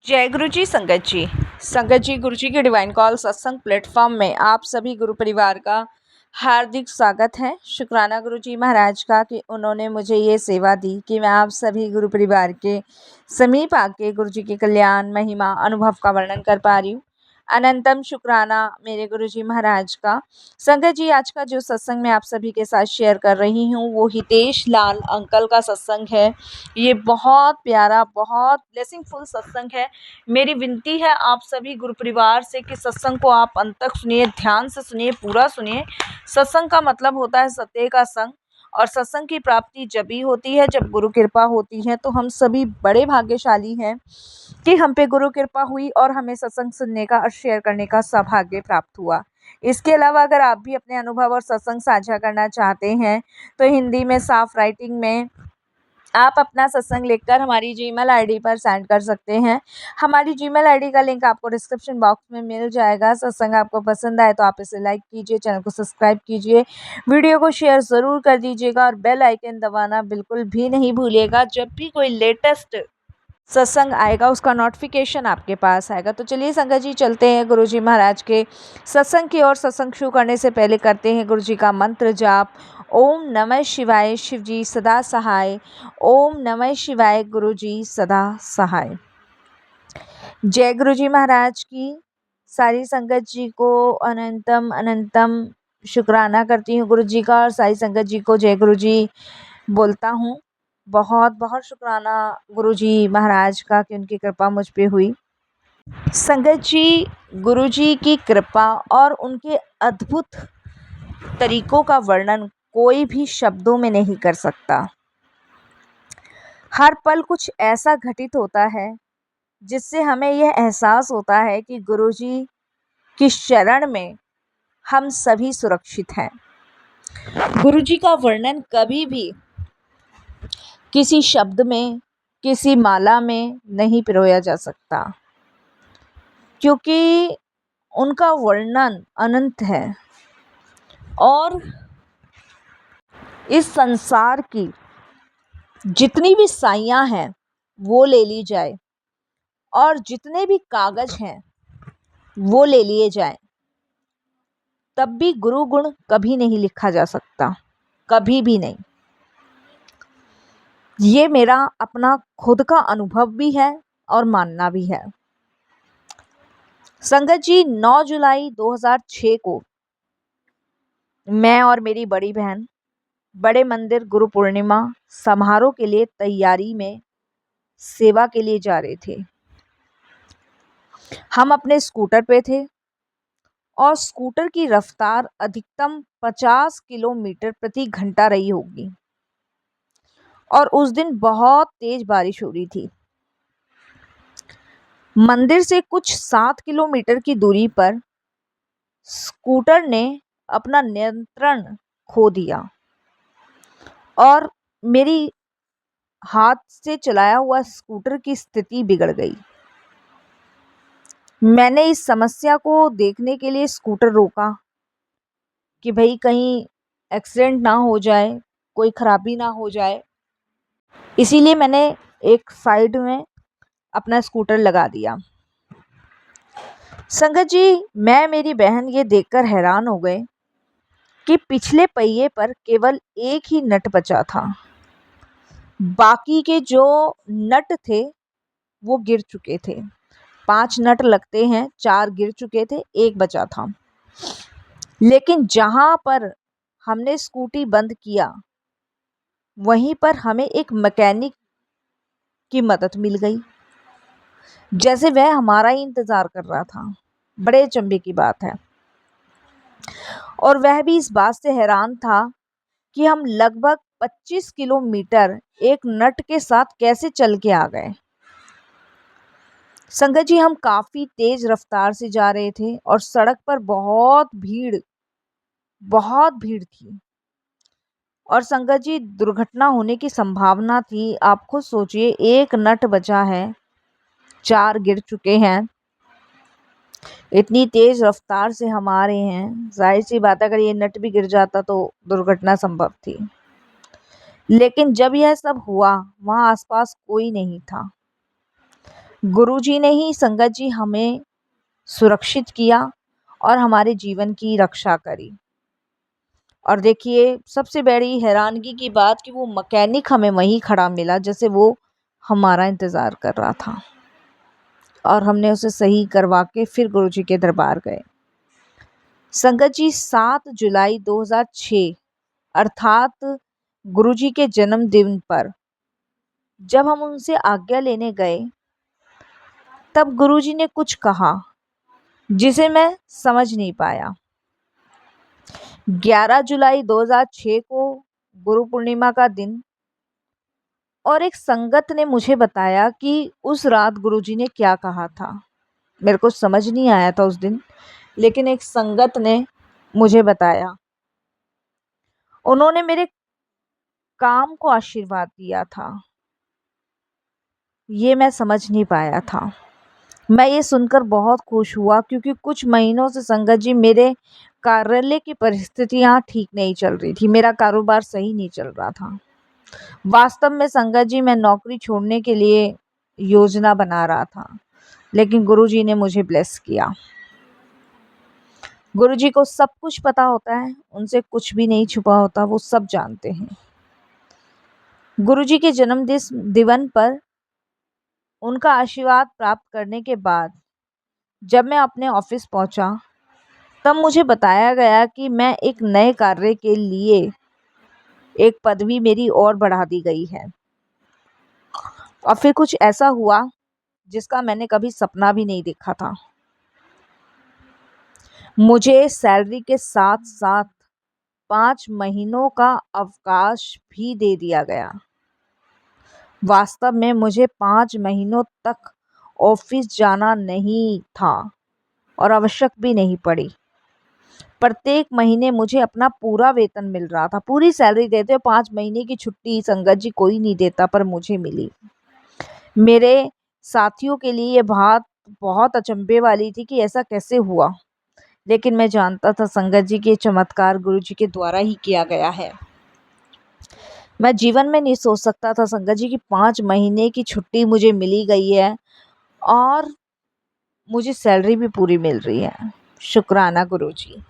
जय गुरु जी संगत जी। संगत जी, गुरु जी के डिवाइन कॉल सत्संग प्लेटफॉर्म में आप सभी गुरु परिवार का हार्दिक स्वागत है। शुक्राना गुरु जी महाराज का कि उन्होंने मुझे ये सेवा दी कि मैं आप सभी गुरु परिवार के समीप आके गुरु जी के कल्याण महिमा अनुभव का वर्णन कर पा रही हूँ। अनंतम शुक्राना मेरे गुरु जी महाराज का। संगत जी, आज का जो सत्संग मैं आप सभी के साथ शेयर कर रही हूँ वो हितेश लाल अंकल का सत्संग है। ये बहुत प्यारा, बहुत ब्लेसिंगफुल सत्संग है। मेरी विनती है आप सभी गुरु परिवार से कि सत्संग को आप अंत तक सुनिए, ध्यान से सुनिए, पूरा सुनिए। सत्संग का मतलब होता है सत्य का संग, और सत्संग की प्राप्ति जब ही होती है जब गुरु कृपा होती है। तो हम सभी बड़े भाग्यशाली हैं कि हम पे गुरु कृपा हुई और हमें सत्संग सुनने का और शेयर करने का सौभाग्य प्राप्त हुआ। इसके अलावा अगर आप भी अपने अनुभव और सत्संग साझा करना चाहते हैं तो हिंदी में साफ राइटिंग में आप अपना सत्संग लिखकर हमारी जीमेल आईडी पर सेंड कर सकते हैं। हमारी जीमेल आईडी का लिंक आपको डिस्क्रिप्शन बॉक्स में मिल जाएगा। सत्संग आपको पसंद आए तो आप इसे लाइक कीजिए, चैनल को सब्सक्राइब कीजिए, वीडियो को शेयर ज़रूर कर दीजिएगा और बेल आइकन दबाना बिल्कुल भी नहीं भूलिएगा। जब भी कोई लेटेस्ट सत्संग आएगा उसका नोटिफिकेशन आपके पास आएगा। तो चलिए संगत जी, चलते हैं गुरु जी महाराज के सत्संग की ओर। सत्संग शुरू करने से पहले करते हैं गुरु जी का मंत्र जाप। ओम नमः शिवाय, शिव जी सदा सहाय। ओम नमः शिवाय, गुरु जी सदा सहाय। जय गुरु जी महाराज की। सारी संगत जी को अनंतम अनंतम शुक्राना करती हूँ गुरु जी का, और सारी संगत जी को जय गुरु जी बोलता हूँ। बहुत बहुत शुक्राना गुरु जी महाराज का कि उनकी कृपा मुझ पे हुई। संगत जी, गुरु जी की कृपा और उनके अद्भुत तरीकों का वर्णन कोई भी शब्दों में नहीं कर सकता। हर पल कुछ ऐसा घटित होता है जिससे हमें यह एहसास होता है कि गुरु जी की शरण में हम सभी सुरक्षित हैं। गुरु जी का वर्णन कभी भी किसी शब्द में, किसी माला में नहीं पिरोया जा सकता, क्योंकि उनका वर्णन अनंत है। और इस संसार की जितनी भी साइयाँ हैं वो ले ली जाए और जितने भी कागज हैं वो ले लिए जाए, तब भी गुरु गुण कभी नहीं लिखा जा सकता, कभी भी नहीं। ये मेरा अपना खुद का अनुभव भी है और मानना भी है। संगत जी, 9 जुलाई 2006 को मैं और मेरी बड़ी बहन बड़े मंदिर गुरु पूर्णिमा समारोह के लिए तैयारी में सेवा के लिए जा रहे थे। हम अपने स्कूटर पे थे और स्कूटर की रफ्तार अधिकतम 50 किलोमीटर प्रति घंटा रही होगी, और उस दिन बहुत तेज बारिश हो रही थी। मंदिर से कुछ 7 किलोमीटर की दूरी पर स्कूटर ने अपना नियंत्रण खो दिया और मेरी हाथ से चलाया हुआ स्कूटर की स्थिति बिगड़ गई। मैंने इस समस्या को देखने के लिए स्कूटर रोका कि भाई कहीं एक्सीडेंट ना हो जाए, कोई खराबी ना हो जाए, इसीलिए मैंने एक साइड में अपना स्कूटर लगा दिया। संगत जी, मैं मेरी बहन ये देखकर हैरान हो गए कि पिछले पहिए पर केवल एक ही नट बचा था। बाकी के जो नट थे वो गिर चुके थे। 5 नट लगते हैं, 4 गिर चुके थे, एक बचा था। लेकिन जहां पर हमने स्कूटी बंद किया वहीं पर हमें एक मैकेनिक की मदद मिल गई, जैसे वह हमारा ही इंतज़ार कर रहा था। बड़े अचंभे की बात है। और वह भी इस बात से हैरान था कि हम लगभग 25 किलोमीटर एक नट के साथ कैसे चल के आ गए। संगत जी, हम काफ़ी तेज रफ्तार से जा रहे थे और सड़क पर बहुत भीड़ थी। और संगत जी, दुर्घटना होने की संभावना थी। आप खुद सोचिए, एक नट बचा है, 4 गिर चुके हैं, इतनी तेज रफ्तार से हम आ रहे हैं, जाहिर सी बात है अगर ये नट भी गिर जाता तो दुर्घटना संभव थी। लेकिन जब यह सब हुआ वहाँ आसपास कोई नहीं था। गुरुजी ने ही संगत जी हमें सुरक्षित किया और हमारे जीवन की रक्षा करी। और देखिए सबसे बड़ी हैरानगी की बात कि वो मैकेनिक हमें वहीं खड़ा मिला जैसे वो हमारा इंतज़ार कर रहा था, और हमने उसे सही करवा के फिर गुरुजी के दरबार गए। संगत जी 7 जुलाई 2006 अर्थात गुरुजी के जन्मदिन पर जब हम उनसे आज्ञा लेने गए, तब गुरुजी ने कुछ कहा जिसे मैं समझ नहीं पाया। 11 जुलाई 2006 को गुरु पूर्णिमा का दिन, और एक संगत ने मुझे बताया कि उस रात गुरुजी ने क्या कहा था। मेरे को समझ नहीं आया था उस दिन, लेकिन एक संगत ने मुझे बताया। उन्होंने मेरे काम को आशीर्वाद दिया था। ये मैं समझ नहीं पाया था। मैं ये सुनकर बहुत खुश हुआ क्योंकि कुछ महीनों से संगत जी मेरे कार्यालय की परिस्थितियां ठीक नहीं चल रही थी। मेरा कारोबार सही नहीं चल रहा था। वास्तव में संगत जी मैं नौकरी छोड़ने के लिए योजना बना रहा था, लेकिन गुरुजी ने मुझे ब्लेस किया। गुरुजी को सब कुछ पता होता है, उनसे कुछ भी नहीं छुपा होता, वो सब जानते हैं। गुरुजी के जन्मदिन पर उनका आशीर्वाद प्राप्त करने के बाद जब मैं अपने ऑफिस पहुंचा, तब मुझे बताया गया कि मैं एक नए कार्य के लिए एक पदवी मेरी और बढ़ा दी गई है। और फिर कुछ ऐसा हुआ जिसका मैंने कभी सपना भी नहीं देखा था। मुझे सैलरी के साथ साथ 5 महीनों का अवकाश भी दे दिया गया। वास्तव में मुझे 5 महीनों तक ऑफिस जाना नहीं था और आवश्यक भी नहीं पड़ी। प्रत्येक महीने मुझे अपना पूरा वेतन मिल रहा था, पूरी सैलरी देते। 5 महीने की छुट्टी संगत जी कोई नहीं देता, पर मुझे मिली। मेरे साथियों के लिए ये बात बहुत अचंभे वाली थी कि ऐसा कैसे हुआ, लेकिन मैं जानता था संगत जी के चमत्कार गुरु जी के द्वारा ही किया गया है। मैं जीवन में नहीं सोच सकता था संगत जी की 5 महीने की छुट्टी मुझे मिली गई है और मुझे सैलरी भी पूरी मिल रही है। शुक्राना गुरु जी।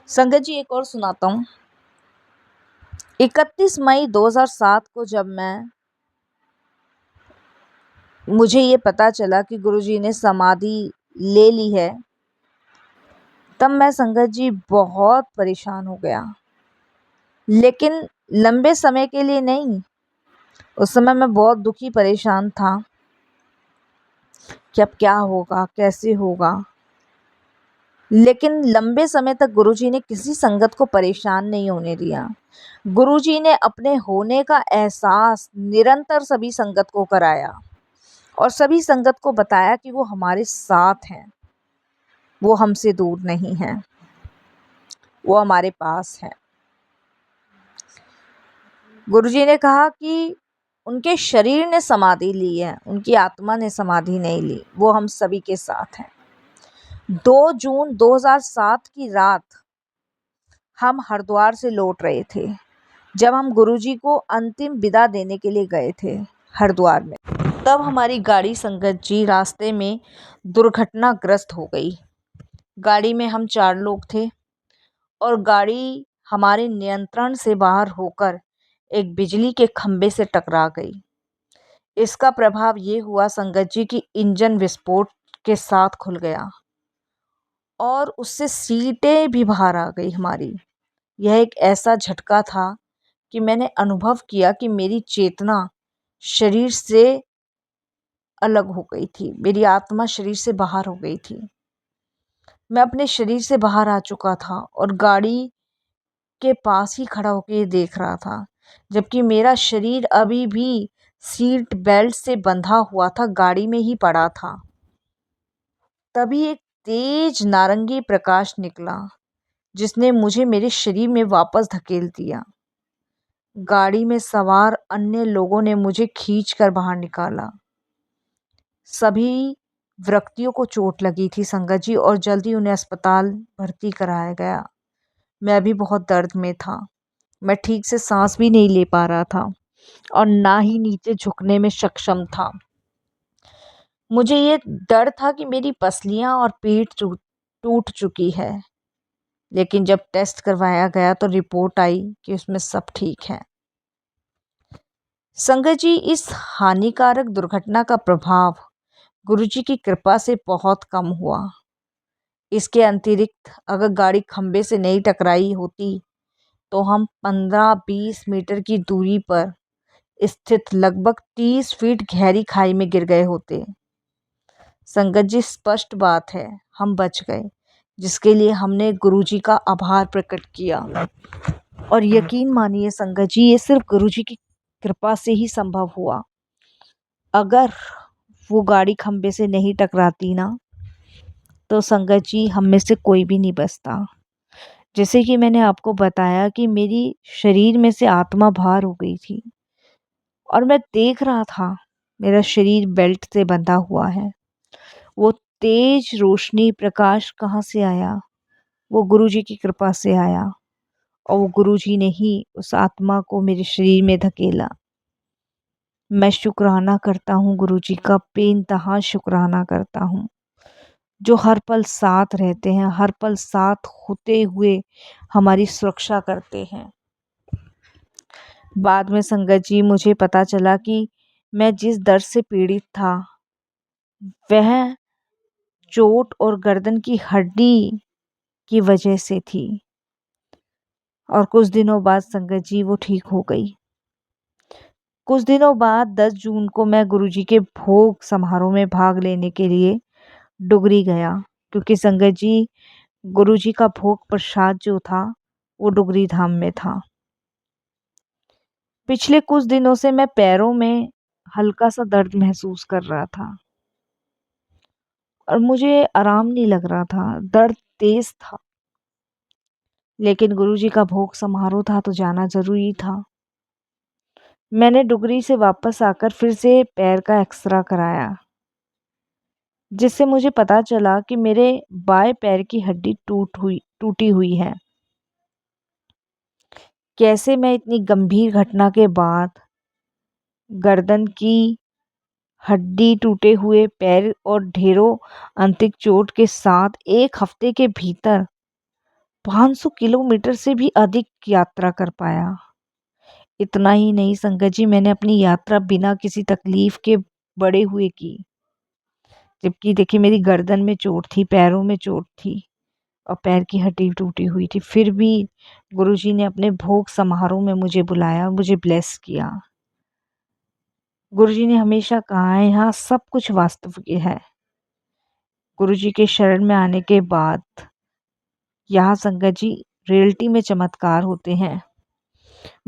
संगत जी एक और सुनाता हूँ। 31 मई 2007 को जब मुझे ये पता चला कि गुरुजी ने समाधि ले ली है, तब मैं संगत जी बहुत परेशान हो गया, लेकिन लंबे समय के लिए नहीं। उस समय मैं बहुत दुखी परेशान था कि अब क्या होगा, कैसे होगा। लेकिन लंबे समय तक गुरुजी ने किसी संगत को परेशान नहीं होने दिया। गुरुजी ने अपने होने का एहसास निरंतर सभी संगत को कराया और सभी संगत को बताया कि वो हमारे साथ हैं, वो हमसे दूर नहीं हैं, वो हमारे पास हैं। गुरुजी ने कहा कि उनके शरीर ने समाधि ली है, उनकी आत्मा ने समाधि नहीं ली, वो हम सभी के साथ हैं। 2 जून 2007 की रात हम हरिद्वार से लौट रहे थे, जब हम गुरुजी को अंतिम विदा देने के लिए गए थे हरिद्वार में। तब हमारी गाड़ी संगत जी रास्ते में दुर्घटनाग्रस्त हो गई। गाड़ी में हम 4 लोग थे और गाड़ी हमारे नियंत्रण से बाहर होकर एक बिजली के खंभे से टकरा गई। इसका प्रभाव ये हुआ संगत जी की इंजन विस्फोट के साथ खुल गया और उससे सीटें भी बाहर आ गई हमारी। यह एक ऐसा झटका था कि मैंने अनुभव किया कि मेरी चेतना शरीर से अलग हो गई थी, मेरी आत्मा शरीर से बाहर हो गई थी। मैं अपने शरीर से बाहर आ चुका था और गाड़ी के पास ही खड़ा होकर ये देख रहा था, जबकि मेरा शरीर अभी भी सीट बेल्ट से बंधा हुआ था, गाड़ी में ही पड़ा था। तभी एक तेज नारंगी प्रकाश निकला जिसने मुझे मेरे शरीर में वापस धकेल दिया। गाड़ी में सवार अन्य लोगों ने मुझे खींचकर बाहर निकाला। सभी व्यक्तियों को चोट लगी थी संगत जी और जल्दी उन्हें अस्पताल भर्ती कराया गया। मैं भी बहुत दर्द में था। मैं ठीक से सांस भी नहीं ले पा रहा था और ना ही नीचे झुकने में सक्षम था। मुझे ये डर था कि मेरी पसलियां और पीठ टूट चुकी है, लेकिन जब टेस्ट करवाया गया तो रिपोर्ट आई कि उसमें सब ठीक है। संगत जी, इस हानिकारक दुर्घटना का प्रभाव गुरुजी की कृपा से बहुत कम हुआ। इसके अतिरिक्त अगर गाड़ी खंबे से नहीं टकराई होती तो हम 15-20 मीटर की दूरी पर स्थित लगभग 30 फीट गहरी खाई में गिर गए होते। संगत जी, स्पष्ट बात है, हम बच गए, जिसके लिए हमने गुरुजी का आभार प्रकट किया। और यकीन मानिए संगत जी, ये सिर्फ गुरुजी की कृपा से ही संभव हुआ। अगर वो गाड़ी खंबे से नहीं टकराती ना, तो संगत जी हम में से कोई भी नहीं बचता। जैसे कि मैंने आपको बताया कि मेरी शरीर में से आत्मा बाहर हो गई थी और मैं देख रहा था मेरा शरीर बेल्ट से बंधा हुआ है। वो तेज रोशनी प्रकाश कहाँ से आया? वो गुरुजी की कृपा से आया और वो गुरुजी ने ही उस आत्मा को मेरे शरीर में धकेला। मैं शुक्राना करता हूँ गुरुजी का, बेइंतहा शुक्राना करता हूँ, जो हर पल साथ रहते हैं, हर पल साथ होते हुए हमारी सुरक्षा करते हैं। बाद में संगत जी मुझे पता चला कि मैं जिस दर्द से पीड़ित था वह चोट और गर्दन की हड्डी की वजह से थी। और कुछ दिनों बाद संगत जी वो ठीक हो गई। कुछ दिनों बाद 10 जून को मैं गुरुजी के भोग समारोह में भाग लेने के लिए डुगरी गया, क्योंकि संगत जी गुरुजी का भोग प्रसाद जो था वो डुगरी धाम में था। पिछले कुछ दिनों से मैं पैरों में हल्का सा दर्द महसूस कर रहा था और मुझे आराम नहीं लग रहा था, दर्द तेज था। लेकिन गुरुजी का भोग समारोह था तो जाना जरूरी था। मैंने डुगरी से वापस आकर फिर से पैर का एक्सरा कराया, जिससे मुझे पता चला कि मेरे बाएं पैर की हड्डी टूटी हुई है। कैसे मैं इतनी गंभीर घटना के बाद गर्दन की हड्डी, टूटे हुए पैर और ढेरों अंतिक चोट के साथ एक हफ्ते के भीतर 500 किलोमीटर से भी अधिक यात्रा कर पाया। इतना ही नहीं संगत जी, मैंने अपनी यात्रा बिना किसी तकलीफ के बड़े हुए की। जबकि देखिए मेरी गर्दन में चोट थी, पैरों में चोट थी और पैर की हड्डी टूटी हुई थी, फिर भी गुरुजी ने अपने भोग समारोह में मुझे बुलाया और मुझे ब्लेस किया। गुरुजी ने हमेशा कहा है, यहाँ सब कुछ वास्तविक है। गुरुजी के शरण में आने के बाद यहाँ संगत जी रियलिटी में चमत्कार होते हैं।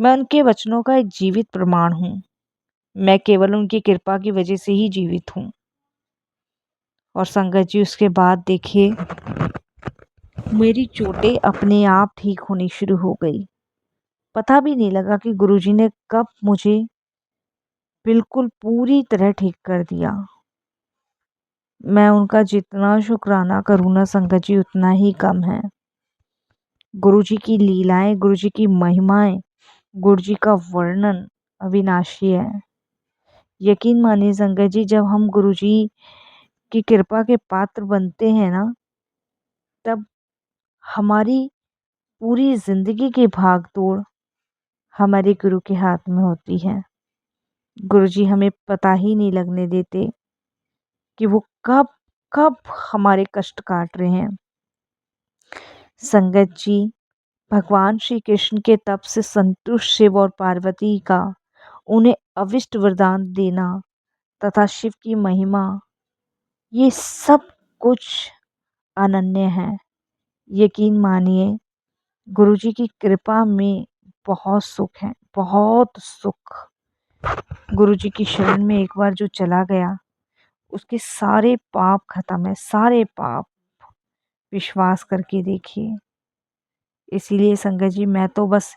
मैं उनके वचनों का एक जीवित प्रमाण हूँ। मैं केवल उनकी कृपा की वजह से ही जीवित हूँ। और संगत जी उसके बाद देखिए मेरी चोटें अपने आप ठीक होनी शुरू हो गई। पता भी नहीं लगा कि गुरुजी ने कब मुझे बिल्कुल पूरी तरह ठीक कर दिया। मैं उनका जितना शुक्राना करूँ ना संगत जी उतना ही कम है। गुरुजी की लीलाएं, गुरुजी की महिमाएं, गुरुजी का वर्णन अविनाशी है। यकीन मानिए संगत जी, जब हम गुरुजी की कृपा के पात्र बनते हैं ना, तब हमारी पूरी जिंदगी की भागदौड़ हमारे गुरु के हाथ में होती है। गुरुजी हमें पता ही नहीं लगने देते कि वो कब कब हमारे कष्ट काट रहे हैं। संगत जी, भगवान श्री कृष्ण के तप से संतुष्ट शिव और पार्वती का उन्हें अविष्ट वरदान देना तथा शिव की महिमा, ये सब कुछ अनन्य है। यकीन मानिए गुरुजी की कृपा में बहुत सुख है, बहुत सुख। गुरुजी की शरण में एक बार जो चला गया उसके सारे पाप खत्म है, सारे पाप। विश्वास करके देखिए। इसीलिए संगत जी मैं तो बस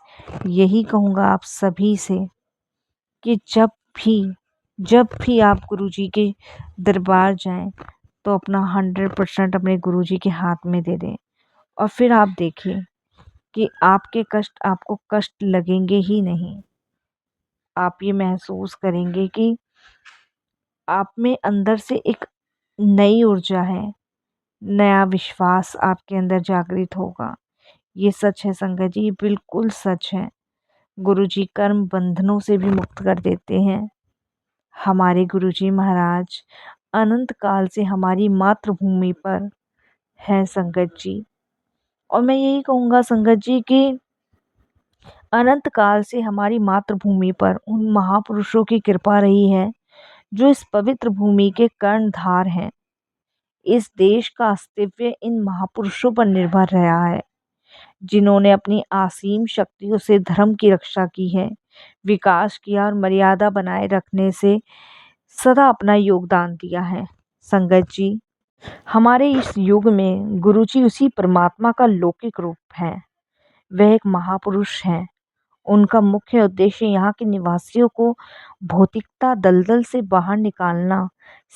यही कहूँगा आप सभी से कि जब भी आप गुरुजी के दरबार जाएं तो अपना 100% अपने गुरुजी के हाथ में दे दें और फिर आप देखिए कि आपके कष्ट आपको कष्ट लगेंगे ही नहीं। आप ये महसूस करेंगे कि आप में अंदर से एक नई ऊर्जा है, नया विश्वास आपके अंदर जागृत होगा। ये सच है संगत जी, बिल्कुल सच है। गुरुजी कर्म बंधनों से भी मुक्त कर देते हैं। हमारे गुरुजी महाराज अनंत काल से हमारी मातृभूमि पर है संगत जी। और मैं यही कहूँगा संगत जी कि अनंत काल से हमारी मातृभूमि पर उन महापुरुषों की कृपा रही है जो इस पवित्र भूमि के कर्णधार हैं। इस देश का अस्तित्व इन महापुरुषों पर निर्भर रहा है, जिन्होंने अपनी असीम शक्तियों से धर्म की रक्षा की है, विकास किया और मर्यादा बनाए रखने से सदा अपना योगदान दिया है। संगत जी, हमारे इस युग में गुरुजी उसी परमात्मा का लौकिक रूप है। वह एक महापुरुष हैं। उनका मुख्य उद्देश्य यहाँ के निवासियों को भौतिकता दलदल से बाहर निकालना,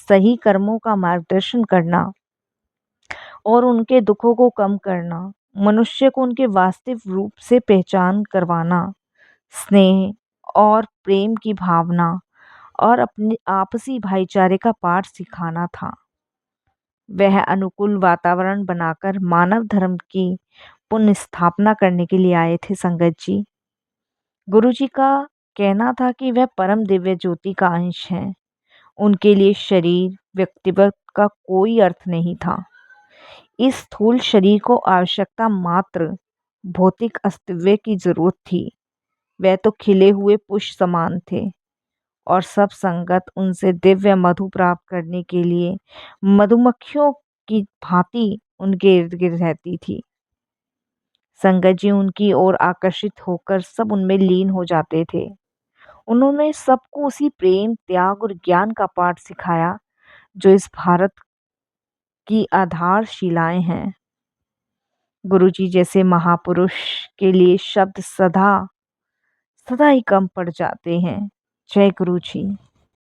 सही कर्मों का मार्गदर्शन करना और उनके दुखों को कम करना, मनुष्य को उनके वास्तविक रूप से पहचान करवाना, स्नेह और प्रेम की भावना और अपने आपसी भाईचारे का पाठ सिखाना था। वह अनुकूल वातावरण बनाकर मानव धर्म की पुनः स्थापना करने के लिए आए थे संगत जी। गुरुजी का कहना था कि वह परम दिव्य ज्योति का अंश हैं। उनके लिए शरीर व्यक्तित्व का कोई अर्थ नहीं था। इस स्थूल शरीर को आवश्यकता मात्र भौतिक अस्तित्व की जरूरत थी। वह तो खिले हुए पुष्प समान थे और सब संगत उनसे दिव्य मधु प्राप्त करने के लिए मधुमक्खियों की भांति उनके इर्द गिर्द रहती थी। संगत जी उनकी ओर आकर्षित होकर सब उनमें लीन हो जाते थे। उन्होंने सबको उसी प्रेम, त्याग और ज्ञान का पाठ सिखाया जो इस भारत की आधारशिलाएं हैं। गुरुजी जैसे महापुरुष के लिए शब्द सदा सदा ही कम पड़ जाते हैं। जय गुरु जी।